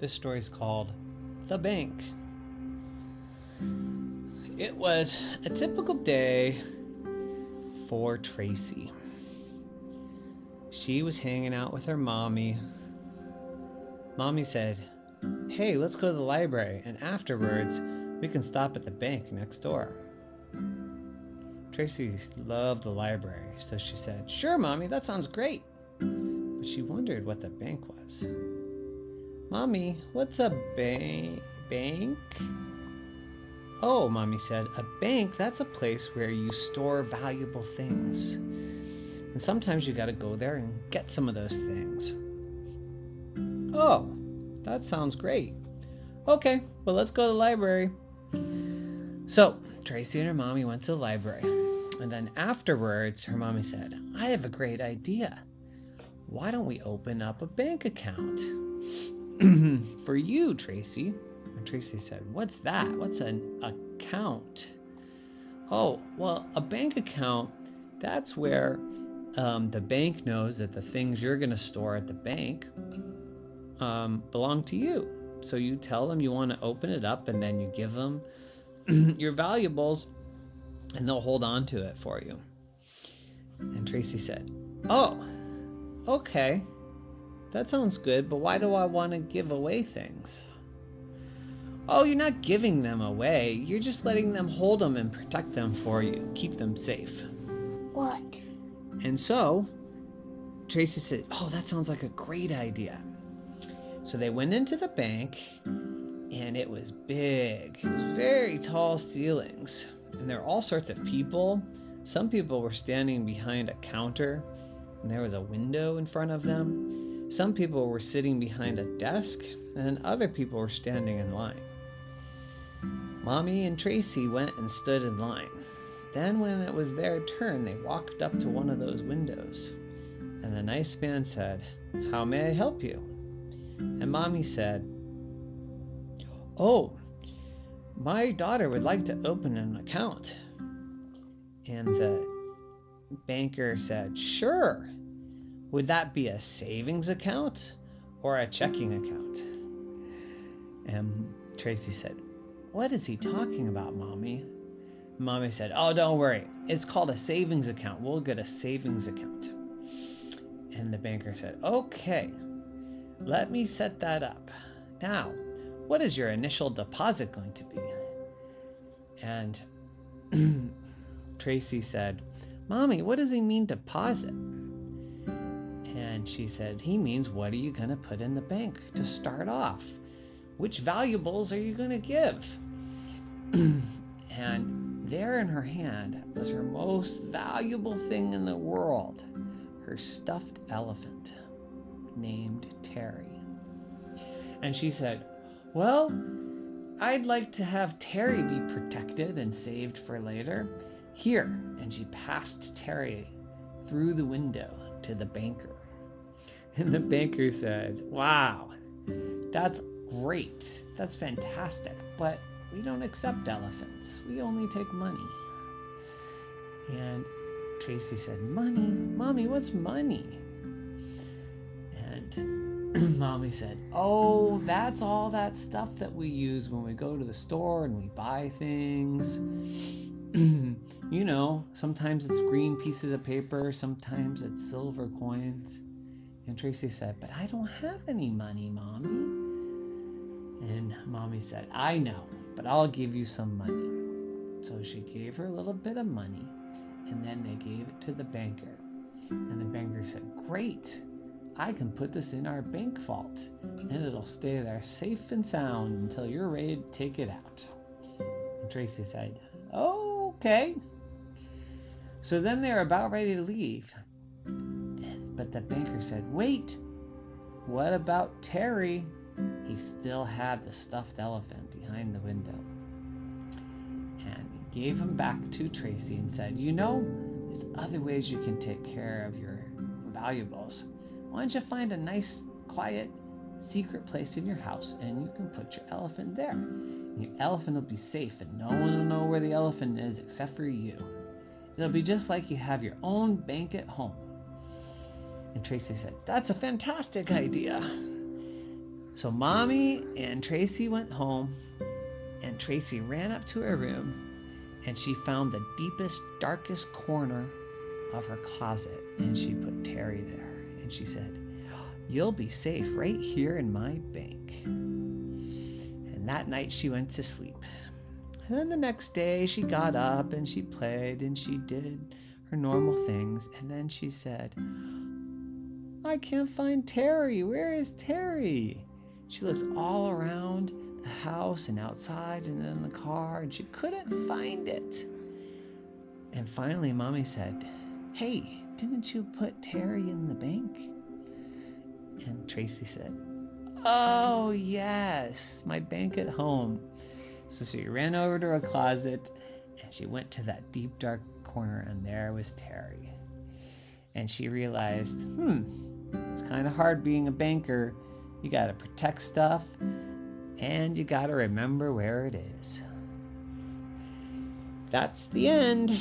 This story is called The Bank. It was a typical day for Tracy. She was hanging out with her mommy. Mommy said, "Hey, let's go to the library, and afterwards we can stop at the bank next door." Tracy loved the library, so she said, "Sure, Mommy, that sounds great." But she wondered what the bank was. "Mommy, what's a bank?" "Oh," Mommy said, "a bank, that's a place where you store valuable things. And sometimes you gotta go there and get some of those things." "Oh, that sounds great. Okay, well, let's go to the library." So Tracy and her mommy went to the library. And then afterwards, her mommy said, "I have a great idea. Why don't we open up a bank account for you, Tracy?" And Tracy said, "What's that? What's an account?" "Oh, well, a bank account, that's where the bank knows that the things you're going to store at the bank belong to you. So you tell them you want to open it up, and then you give them your valuables, and they'll hold on to it for you." And Tracy said, "Oh, okay. That sounds good, but why do I want to give away things?" "Oh, you're not giving them away. You're just letting them hold them and protect them for you. Keep them safe." What? And so Tracy said, "Oh, that sounds like a great idea." So they went into the bank, and it was big. It was very tall ceilings. And there were all sorts of people. Some people were standing behind a counter, and there was a window in front of them. Some people were sitting behind a desk, and other people were standing in line. Mommy and Tracy went and stood in line. Then when it was their turn, they walked up to one of those windows. And a nice man said, "How may I help you?" And Mommy said, "Oh, my daughter would like to open an account." And the banker said, "Sure. Would that be a savings account or a checking account?" And Tracy said, "What is he talking about, Mommy?" Mommy said, "Oh, don't worry. It's called a savings account. We'll get a savings account." And the banker said, "Okay, let me set that up. Now, what is your initial deposit going to be?" And Tracy said, "Mommy, what does he mean deposit?" And she said, "He means, what are you going to put in the bank to start off? Which valuables are you going to give?" And there in her hand was her most valuable thing in the world, her stuffed elephant named Terry. And she said, "Well, I'd like to have Terry be protected and saved for later. Here." And she passed Terry through the window to the banker. And the banker said, "Wow, that's great. That's fantastic. But we don't accept elephants. We only take money." And Tracy said, "Money? Mommy, what's money?" And Mommy said, "Oh, that's all that stuff that we use when we go to the store and we buy things. You know, sometimes it's green pieces of paper, sometimes it's silver coins." And Tracy said, "But I don't have any money, Mommy." And Mommy said, "I know, but I'll give you some money." So she gave her a little bit of money, and then they gave it to the banker. And the banker said, "Great, I can put this in our bank vault, and it'll stay there safe and sound until you're ready to take it out." And Tracy said, "Oh, okay." So then they were about ready to leave. But the banker said, "Wait, what about Terry?" He still had the stuffed elephant behind the window. And he gave him back to Tracy and said, "You know, there's other ways you can take care of your valuables. Why don't you find a nice, quiet, secret place in your house, and you can put your elephant there. And your elephant will be safe, and no one will know where the elephant is except for you. It'll be just like you have your own bank at home." And Tracy said, "That's a fantastic idea." So Mommy and Tracy went home, and Tracy ran up to her room, and she found the deepest, darkest corner of her closet, and she put Terry there, and she said, "You'll be safe right here in my bank." And that night she went to sleep. And then the next day she got up and she played and she did her normal things, and then she said, "I can't find Terry. Where is Terry?" She looked all around the house and outside and in the car, and she couldn't find it. And finally Mommy said, "Hey, didn't you put Terry in the bank?" And Tracy said, "Oh, yes, my bank at home." So she ran over to her closet and she went to that deep, dark corner, and there was Terry. And she realized, it's kind of hard being a banker. You got to protect stuff, and you got to remember where it is. That's the end.